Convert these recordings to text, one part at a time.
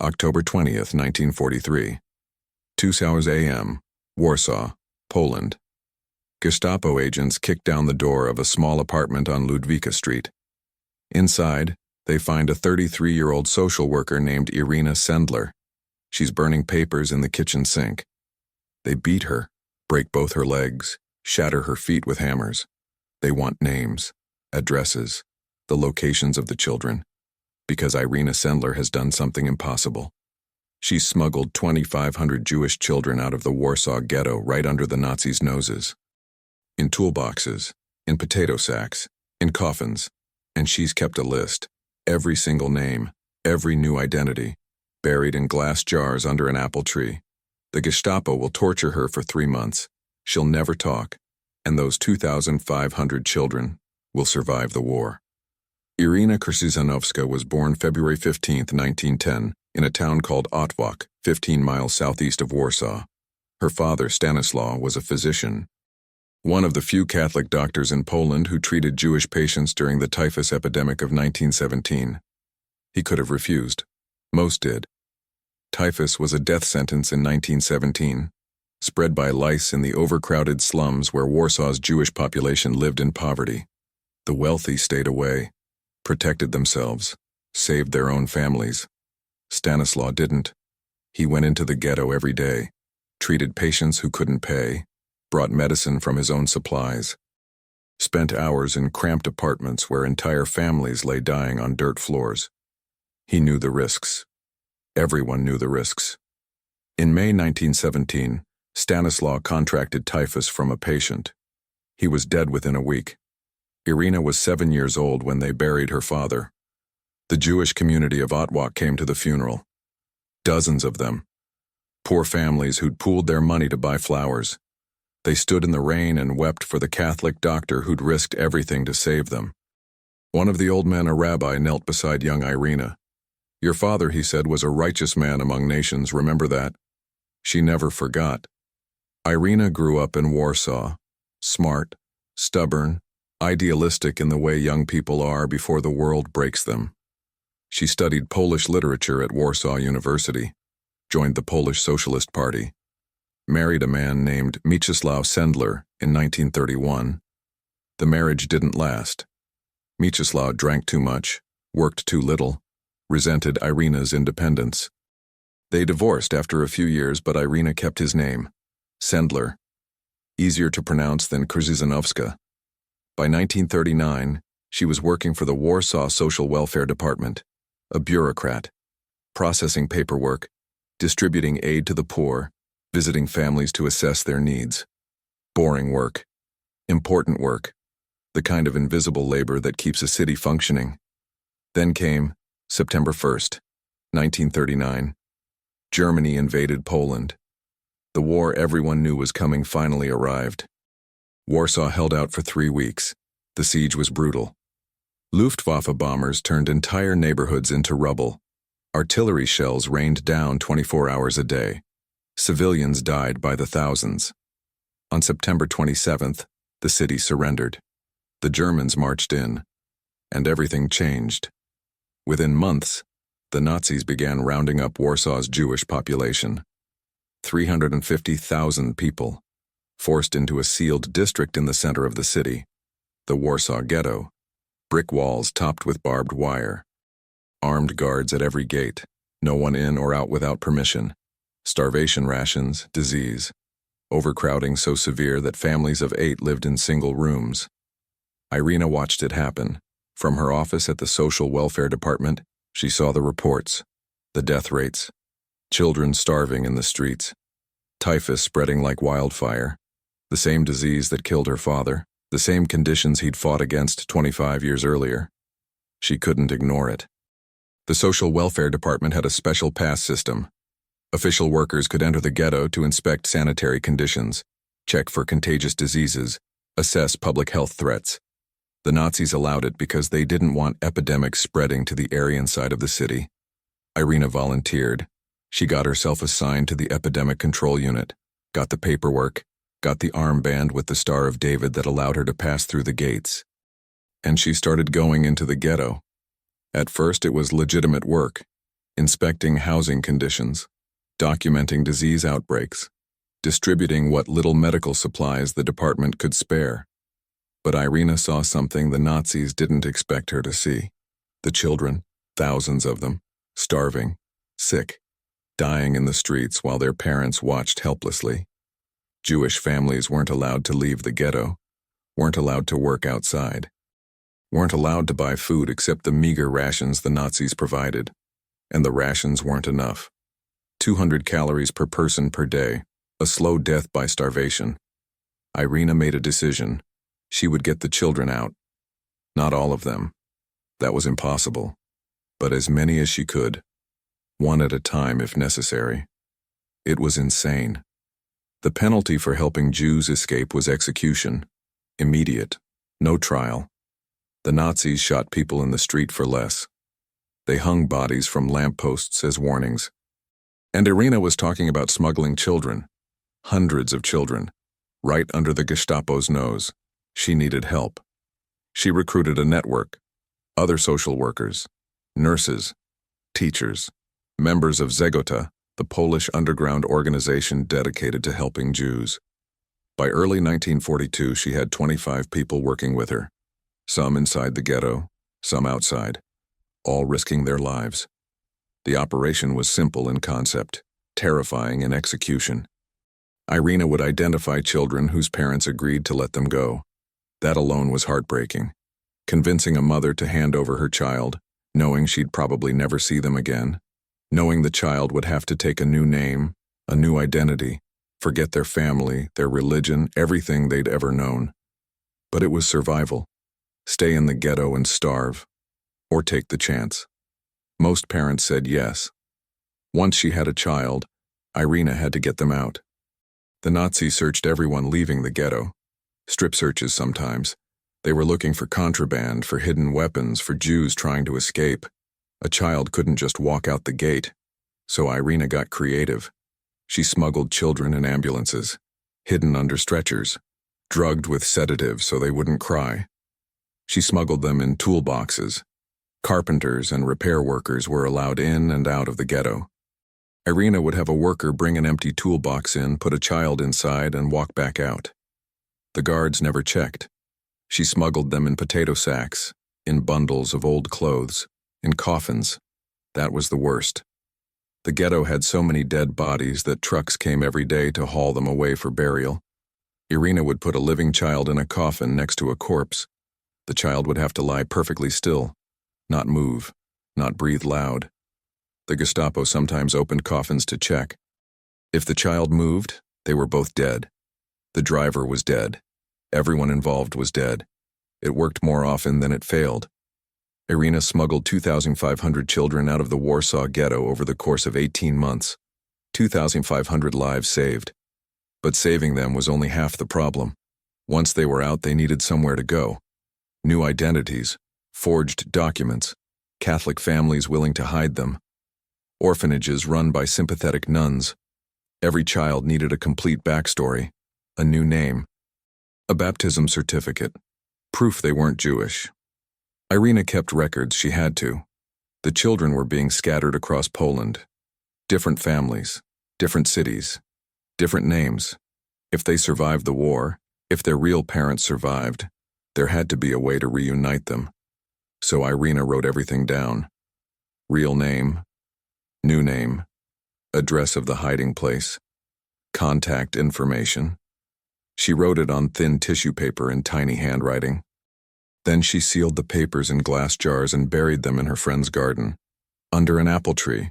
October 20th, 1943. 2 a.m., Warsaw, Poland. Gestapo agents kick down the door of a small apartment on Ludwika Street. Inside, they find a 33-year-old social worker named Irena Sendler. She's burning papers in the kitchen sink. They beat her, break both her legs, shatter her feet with hammers. They want names, addresses, the locations of the children, because Irena Sendler has done something impossible. She's smuggled 2,500 Jewish children out of the Warsaw Ghetto right under the Nazis' noses. In toolboxes, in potato sacks, in coffins, and she's kept a list, every single name, every new identity, buried in glass jars under an apple tree. The Gestapo will torture her for 3 months. She'll never talk, and those 2,500 children will survive the war. Irena Sendler was born February 15, 1910, in a town called Otwock, 15 miles southeast of Warsaw. Her father, Stanislaw, was a physician, one of the few Catholic doctors in Poland who treated Jewish patients during the typhus epidemic of 1917. He could have refused. Most did. Typhus was a death sentence in 1917, spread by lice in the overcrowded slums where Warsaw's Jewish population lived in poverty. The wealthy stayed away, protected themselves, saved their own families. Stanislaw didn't. He went into the ghetto every day, treated patients who couldn't pay, brought medicine from his own supplies, spent hours in cramped apartments where entire families lay dying on dirt floors. He knew the risks. Everyone knew the risks. In May 1917, Stanislaw contracted typhus from a patient. He was dead within a week. Irena was 7 years old when they buried her father. The Jewish community of Otwock came to the funeral. Dozens of them. Poor families who'd pooled their money to buy flowers. They stood in the rain and wept for the Catholic doctor who'd risked everything to save them. One of the old men, a rabbi, knelt beside young Irena. "Your father," he said, "was a righteous man among nations, remember that?" She never forgot. Irena grew up in Warsaw, smart, stubborn, idealistic in the way young people are before the world breaks them. She studied Polish literature at Warsaw University, joined the Polish Socialist Party, married a man named Mieczysław Sendler in 1931. The marriage didn't last. Mieczysław drank too much, worked too little, resented Irena's independence. They divorced after a few years, but Irena kept his name, Sendler, easier to pronounce than Krzyżanowska. By 1939, she was working for the Warsaw Social Welfare Department, a bureaucrat, processing paperwork, distributing aid to the poor, visiting families to assess their needs. Boring work. Important work. The kind of invisible labor that keeps a city functioning. Then came September 1st, 1939. Germany invaded Poland. The war everyone knew was coming finally arrived. Warsaw held out for 3 weeks. The siege was brutal. Luftwaffe bombers turned entire neighborhoods into rubble. Artillery shells rained down 24 hours a day. Civilians died by the thousands. On September 27th, the city surrendered. The Germans marched in, and everything changed. Within months, the Nazis began rounding up Warsaw's Jewish population. 350,000 people, forced into a sealed district in the center of the city, the Warsaw Ghetto, brick walls topped with barbed wire, armed guards at every gate, no one in or out without permission, starvation rations, disease, overcrowding so severe that families of 8 lived in single rooms. Irena watched it happen. From her office at the Social Welfare Department, she saw the reports, the death rates, children starving in the streets, typhus spreading like wildfire, the same disease that killed her father, the same conditions he'd fought against 25 years earlier. She couldn't ignore it. The Social Welfare Department had a special pass system. Official workers could enter the ghetto to inspect sanitary conditions, check for contagious diseases, assess public health threats. The Nazis allowed it because they didn't want epidemics spreading to the Aryan side of the city. Irena volunteered. She got herself assigned to the Epidemic Control Unit, got the paperwork, got the armband with the Star of David that allowed her to pass through the gates. And she started going into the ghetto. At first it was legitimate work. inspecting housing conditions, documenting disease outbreaks, distributing what little medical supplies the department could spare. But Irena saw something the Nazis didn't expect her to see. The children, thousands of them, starving, sick, dying in the streets while their parents watched helplessly. Jewish families weren't allowed to leave the ghetto, weren't allowed to work outside, weren't allowed to buy food except the meager rations the Nazis provided. And the rations weren't enough. 200 calories per person per day, a slow death by starvation. Irena made a decision. She would get the children out. Not all of them. That was impossible. But as many as she could. One at a time if necessary. It was insane. The penalty for helping Jews escape was execution. Immediate. No trial. The Nazis shot people in the street for less. They hung bodies from lampposts as warnings. And Irena was talking about smuggling children. Hundreds of children. Right under the Gestapo's nose. She needed help. She recruited a network. Other social workers. Nurses. Teachers. Members of Zegota, the Polish underground organization dedicated to helping Jews. By early 1942, she had 25 people working with her. Some inside the ghetto, some outside. All risking their lives. The operation was simple in concept, terrifying in execution. Irena would identify children whose parents agreed to let them go. That alone was heartbreaking. Convincing a mother to hand over her child, knowing she'd probably never see them again, knowing the child would have to take a new name, a new identity, forget their family, their religion, everything they'd ever known. But it was survival. Stay in the ghetto and starve. Or take the chance. Most parents said yes. Once she had a child, Irena had to get them out. The Nazis searched everyone leaving the ghetto. Strip searches sometimes. They were looking for contraband, for hidden weapons, for Jews trying to escape. A child couldn't just walk out the gate. So Irena got creative. She smuggled children in ambulances, hidden under stretchers, drugged with sedatives so they wouldn't cry. She smuggled them in toolboxes. Carpenters and repair workers were allowed in and out of the ghetto. Irena would have a worker bring an empty toolbox in, put a child inside, and walk back out. The guards never checked. She smuggled them in potato sacks, in bundles of old clothes, in coffins. That was the worst. The ghetto had so many dead bodies that trucks came every day to haul them away for burial. Irena would put a living child in a coffin next to a corpse. The child would have to lie perfectly still. Not move, not breathe loud. The Gestapo sometimes opened coffins to check. If the child moved, they were both dead. The driver was dead. Everyone involved was dead. It worked more often than it failed. Irena smuggled 2,500 children out of the Warsaw Ghetto over the course of 18 months. 2,500 lives saved. But saving them was only half the problem. Once they were out, they needed somewhere to go. New identities. Forged documents, Catholic families willing to hide them, orphanages run by sympathetic nuns. Every child needed a complete backstory, a new name, a baptism certificate, proof they weren't Jewish. Irena kept records, she had to. The children were being scattered across Poland. Different families, different cities, different names. If they survived the war, if their real parents survived, there had to be a way to reunite them. So Irena wrote everything down. Real name, new name, address of the hiding place, contact information. She wrote it on thin tissue paper in tiny handwriting. Then she sealed the papers in glass jars and buried them in her friend's garden, under an apple tree.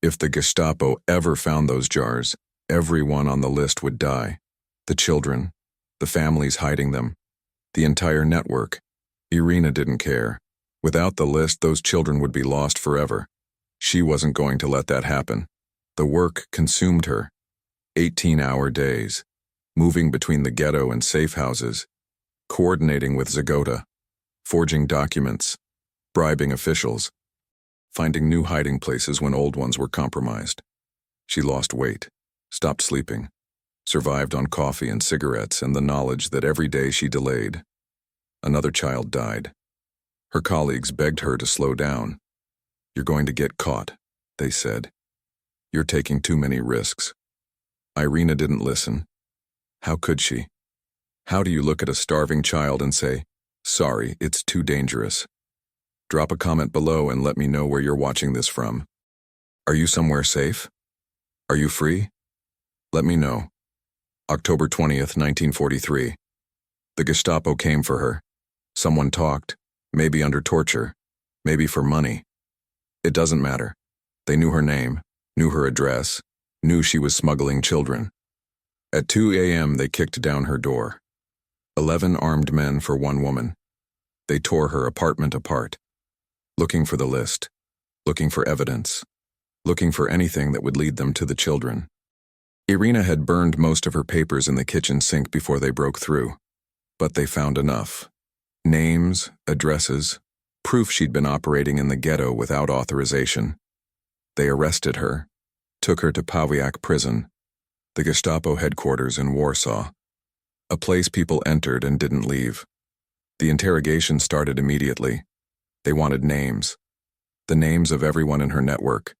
If the Gestapo ever found those jars, everyone on the list would die. The children, the families hiding them, the entire network. Irena didn't care. Without the list, those children would be lost forever. She wasn't going to let that happen. The work consumed her. 18-hour days, moving between the ghetto and safe houses, coordinating with Zegota, forging documents, bribing officials, finding new hiding places when old ones were compromised. She lost weight, stopped sleeping, survived on coffee and cigarettes and the knowledge that every day she delayed, another child died. Her colleagues begged her to slow down. You're going to get caught. they said. You're taking too many risks. Irena didn't listen. How could she? How do you look at a starving child and say, "Sorry, it's too dangerous"? Drop a comment below and let me know where you're watching this from. Are you somewhere safe? Are you free? Let me know. October 20th, 1943. The Gestapo came for her. Someone talked, maybe under torture, maybe for money. It doesn't matter. They knew her name, knew her address, knew she was smuggling children. At 2 a.m. they kicked down her door. 11 armed men for one woman. They tore her apartment apart, looking for the list, looking for evidence, looking for anything that would lead them to the children. Irena had burned most of her papers in the kitchen sink before they broke through, but they found enough. Names, addresses, proof she'd been operating in the ghetto without authorization. They arrested her, took her to Pawiak prison, the Gestapo headquarters in Warsaw, a place people entered and didn't leave. The interrogation started immediately. They wanted names, the names of everyone in her network,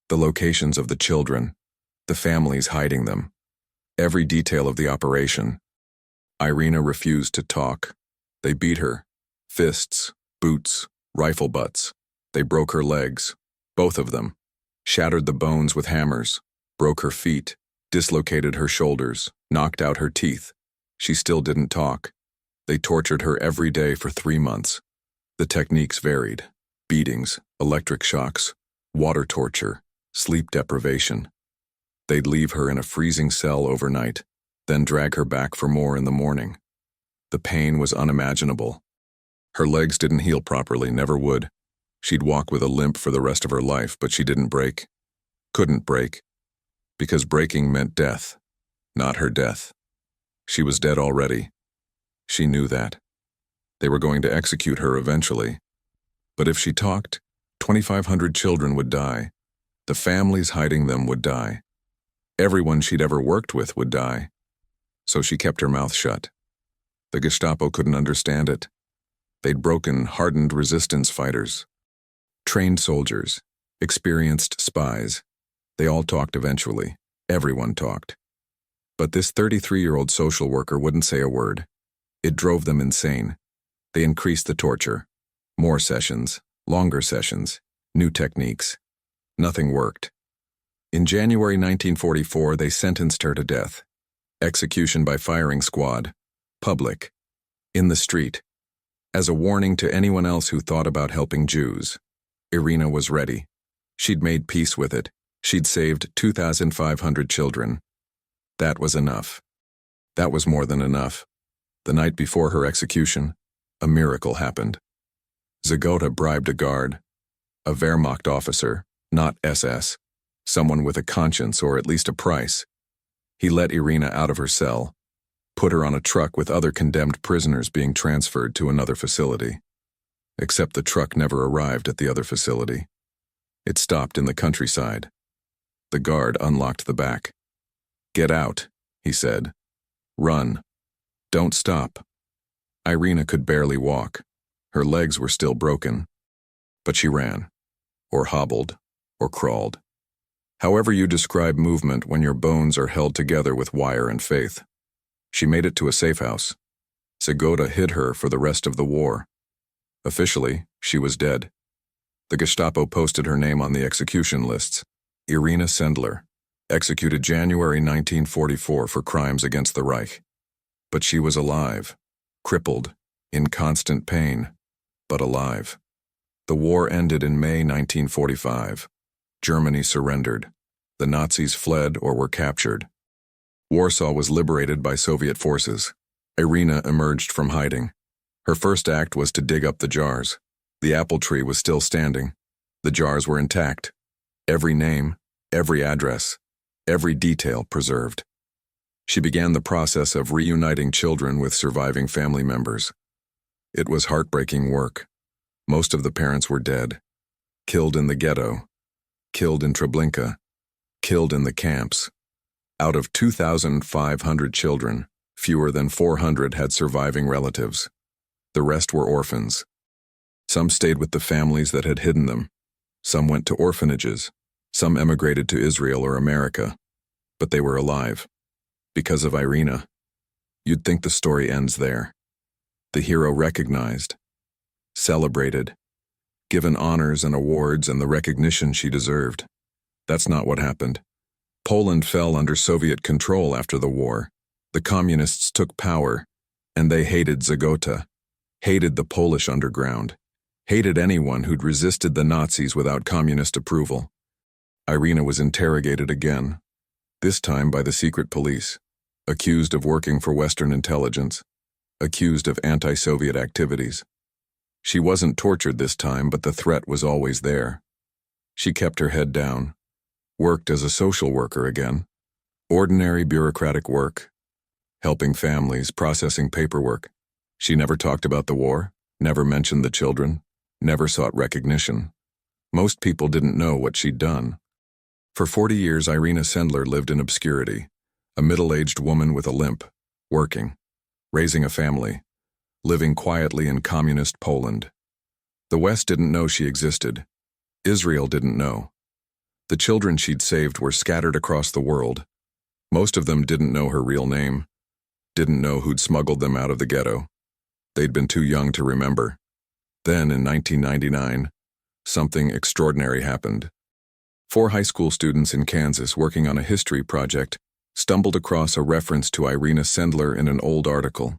the locations of the children, the families hiding them, every detail of the operation. Irena refused to talk. They beat her. Fists, boots, rifle butts. They broke her legs, both of them, shattered the bones with hammers, broke her feet, dislocated her shoulders, knocked out her teeth. She still didn't talk. They tortured her every day for 3 months. The techniques varied: beatings, electric shocks, water torture, sleep deprivation. They'd leave her in a freezing cell overnight, then drag her back for more in the morning. The pain was unimaginable. Her legs didn't heal properly, never would. She'd walk with a limp for the rest of her life, but she didn't break. Couldn't break. Because breaking meant death, not her death. She was dead already. She knew that. They were going to execute her eventually. But if she talked, 2,500 children would die. The families hiding them would die. Everyone she'd ever worked with would die. So she kept her mouth shut. The Gestapo couldn't understand it. They'd broken hardened resistance fighters, trained soldiers, experienced spies. They all talked eventually. Everyone talked. But this 33-year-old social worker wouldn't say a word. It drove them insane. They increased the torture. More sessions, longer sessions, new techniques. Nothing worked. In January 1944, they sentenced her to death. Execution by firing squad. Public. In the street. As a warning to anyone else who thought about helping Jews. Irena was ready. She'd made peace with it. She'd saved 2,500 children. That was enough. That was more than enough. The night before her execution, a miracle happened. Zagota bribed a guard, a Wehrmacht officer, not SS, someone with a conscience or at least a price. He let Irena out of her cell, put her on a truck with other condemned prisoners being transferred to another facility. Except the truck never arrived at the other facility. It stopped in the countryside. The guard unlocked the back. "Get out," he said. "Run. Don't stop." Irena could barely walk. Her legs were still broken. But she ran, or hobbled, or crawled. However you describe movement when your bones are held together with wire and faith. She made it to a safe house. Zagota hid her for the rest of the war. Officially, she was dead. The Gestapo posted her name on the execution lists. Irena Sendler, executed January 1944 for crimes against the Reich. But she was alive, crippled, in constant pain, but alive. The war ended in May 1945. Germany surrendered. The Nazis fled or were captured. Warsaw was liberated by Soviet forces. Irena emerged from hiding. Her first act was to dig up the jars. The apple tree was still standing. The jars were intact. Every name, every address, every detail preserved. She began the process of reuniting children with surviving family members. It was heartbreaking work. Most of the parents were dead, killed in the ghetto, killed in Treblinka, killed in the camps. Out of 2,500 children, fewer than 400 had surviving relatives. The rest were orphans. Some stayed with the families that had hidden them. Some went to orphanages. Some emigrated to Israel or America, but they were alive. Because of Irena. You'd think the story ends there. The hero recognized, celebrated, given honors and awards and the recognition she deserved. That's not what happened. Poland fell under Soviet control after the war. The communists took power, and they hated Zagota, hated the Polish underground, hated anyone who'd resisted the Nazis without communist approval. Irena was interrogated again, this time by the secret police, accused of working for Western intelligence, accused of anti-Soviet activities. She wasn't tortured this time, but the threat was always there. She kept her head down, worked as a social worker again, ordinary bureaucratic work, helping families, processing paperwork. She never talked about the war, never mentioned the children, never sought recognition. Most people didn't know what she'd done. For 40 years, Irena Sendler lived in obscurity, a middle-aged woman with a limp, working, raising a family, living quietly in communist Poland. The West didn't know she existed. Israel didn't know. The children she'd saved were scattered across the world. Most of them didn't know her real name, didn't know who'd smuggled them out of the ghetto. They'd been too young to remember. Then, in 1999, something extraordinary happened. 4 high school students in Kansas working on a history project stumbled across a reference to Irena Sendler in an old article.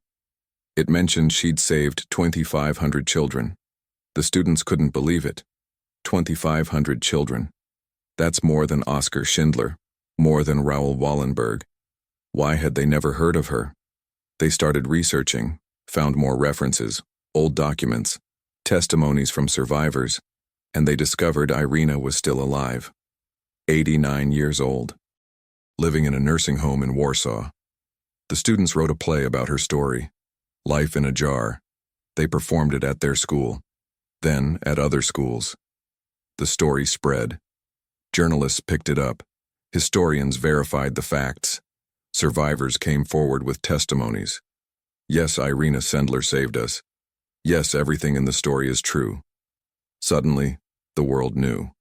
It mentioned she'd saved 2,500 children. The students couldn't believe it. 2,500 children. That's more than Oskar Schindler, more than Raoul Wallenberg. Why had they never heard of her? They started researching, found more references, old documents, testimonies from survivors, and they discovered Irena was still alive. 89 years old. Living in a nursing home in Warsaw. The students wrote a play about her story, Life in a Jar. They performed it at their school, then at other schools. The story spread. Journalists picked it up. Historians verified the facts. Survivors came forward with testimonies. Yes, Irena Sendler saved us. Yes, everything in the story is true. Suddenly, the world knew.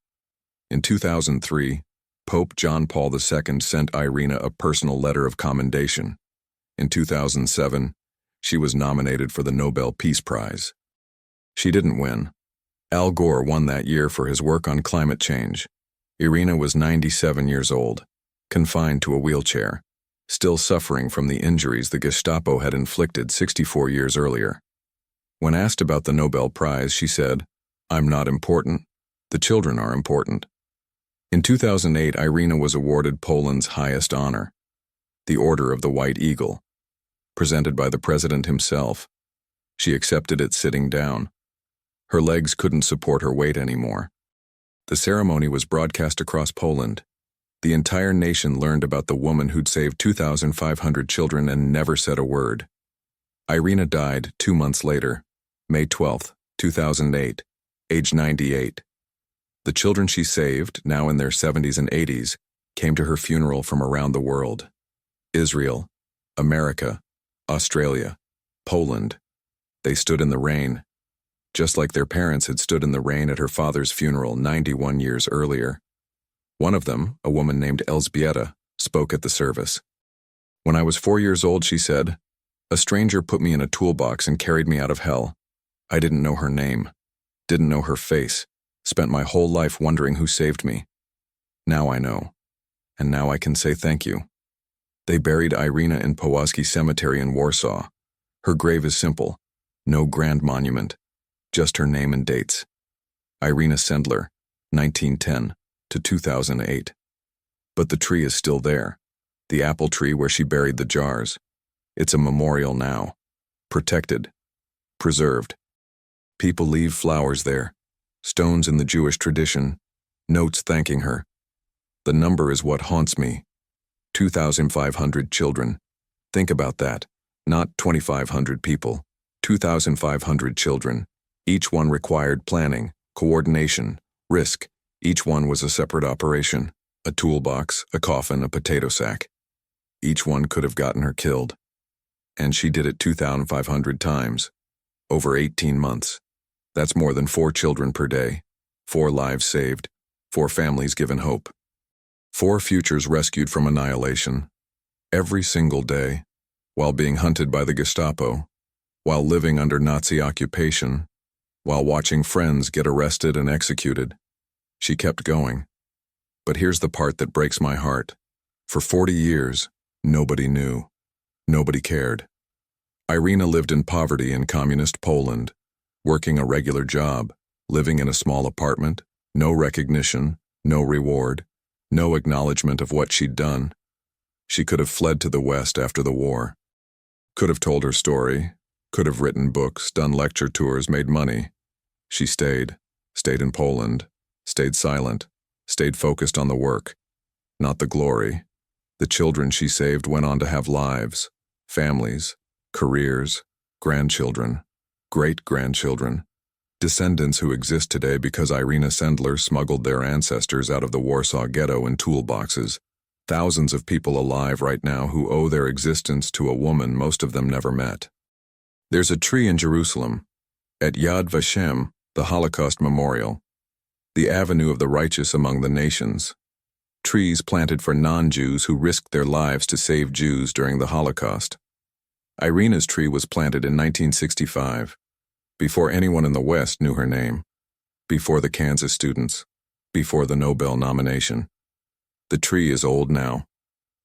In 2003, Pope John Paul II sent Irena a personal letter of commendation. In 2007, she was nominated for the Nobel Peace Prize. She didn't win. Al Gore won that year for his work on climate change. Irena was 97 years old, confined to a wheelchair, still suffering from the injuries the Gestapo had inflicted 64 years earlier. When asked about the Nobel Prize, she said, "I'm not important. The children are important." In 2008, Irena was awarded Poland's highest honor, the Order of the White Eagle, presented by the president himself. She accepted it sitting down. Her legs couldn't support her weight anymore. The ceremony was broadcast across Poland. The entire nation learned about the woman who'd saved 2,500 children and never said a word. Irena died 2 months later, May 12, 2008, age 98. The children she saved, now in their 70s and 80s, came to her funeral from around the world. Israel, America, Australia, Poland. They stood in the rain, just like their parents had stood in the rain at her father's funeral 91 years earlier. One of them, a woman named Elżbieta, spoke at the service. "When I was 4 years old," she said, "a stranger put me in a toolbox and carried me out of hell. I didn't know her name, didn't know her face, spent my whole life wondering who saved me. Now I know, and now I can say thank you." They buried Irena in Powązki Cemetery in Warsaw. Her grave is simple, no grand monument, just her name and dates. Irena Sendler, 1910 to 2008. But the tree is still there, the apple tree where she buried the jars. It's a memorial now, protected, preserved. People leave flowers there, stones in the Jewish tradition, notes thanking her. The number is what haunts me. 2,500 children. Think about that. Not 2,500 people. 2,500 children. Each one required planning, coordination, risk. Each one was a separate operation. A toolbox, a coffin, a potato sack. Each one could have gotten her killed. And she did it 2,500 times. Over 18 months. That's more than 4 children per day. 4 lives saved. 4 families given hope. 4 futures rescued from annihilation. Every single day, while being hunted by the Gestapo, while living under Nazi occupation, while watching friends get arrested and executed, she kept going. But here's the part that breaks my heart. For 40 years, nobody knew. Nobody cared. Irena lived in poverty in communist Poland, working a regular job, living in a small apartment, no recognition, no reward, no acknowledgement of what she'd done. She could have fled to the West after the war. Could have told her story, could have written books, done lecture tours, made money. She stayed in Poland, stayed silent, stayed focused on the work, not the glory. The children she saved went on to have lives, families, careers, grandchildren, great-grandchildren, descendants who exist today because Irena Sendler smuggled their ancestors out of the Warsaw Ghetto in toolboxes. Thousands of people alive right now who owe their existence to a woman most of them never met. There's a tree in Jerusalem, at Yad Vashem, the Holocaust Memorial, the avenue of the righteous among the nations. Trees planted for non-Jews who risked their lives to save Jews during the Holocaust. Irena's tree was planted in 1965, before anyone in the West knew her name, before the Kansas students, before the Nobel nomination. The tree is old now,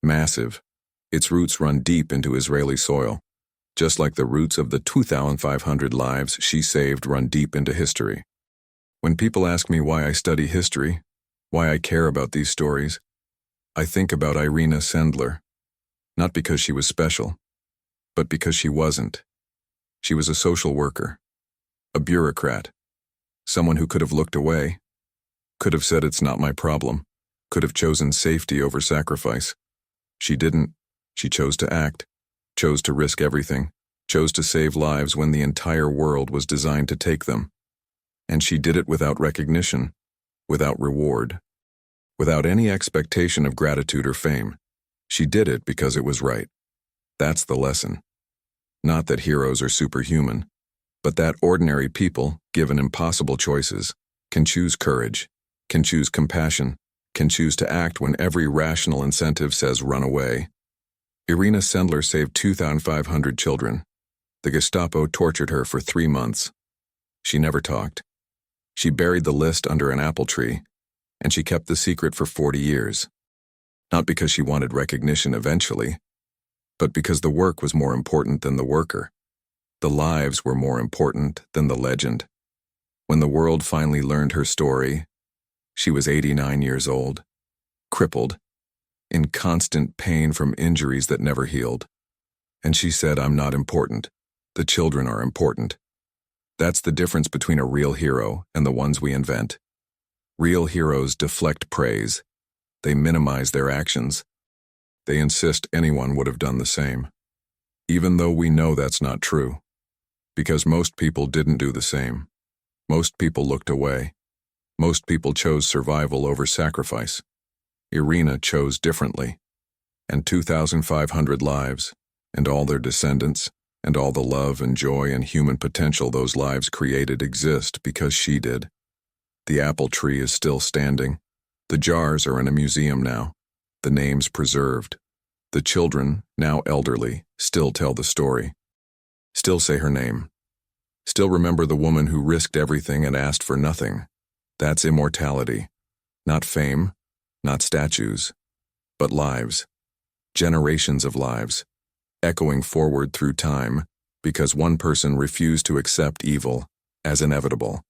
massive. Its roots run deep into Israeli soil, just like the roots of the 2,500 lives she saved run deep into history. When people ask me why I study history, why I care about these stories, I think about Irena Sendler, not because she was special, but because she wasn't. She was a social worker, a bureaucrat, someone who could have looked away, could have said it's not my problem, could have chosen safety over sacrifice. She didn't. She chose to act, chose to risk everything, chose to save lives when the entire world was designed to take them. And she did it without recognition, without reward, without any expectation of gratitude or fame. She did it because it was right. That's the lesson. Not that heroes are superhuman, but that ordinary people, given impossible choices, can choose courage, can choose compassion, can choose to act when every rational incentive says run away. Irena Sendler saved 2,500 children. The Gestapo tortured her for 3 months. She never talked. She buried the list under an apple tree, and she kept the secret for 40 years. Not because she wanted recognition eventually, but because the work was more important than the worker. The lives were more important than the legend. When the world finally learned her story, she was 89 years old, crippled, in constant pain from injuries that never healed. And she said, "I'm not important. The children are important." That's the difference between a real hero and the ones we invent. Real heroes deflect praise. They minimize their actions. They insist anyone would have done the same. Even though we know that's not true. Because most people didn't do the same. Most people looked away. Most people chose survival over sacrifice. Irena chose differently. And 2,500 lives, and all their descendants, and all the love and joy and human potential those lives created exist because she did. The apple tree is still standing. The jars are in a museum now. The names preserved. The children, now elderly, still tell the story. Still say her name. Still remember the woman who risked everything and asked for nothing. That's immortality. Not fame, not statues, but lives. Generations of lives, echoing forward through time because one person refused to accept evil as inevitable.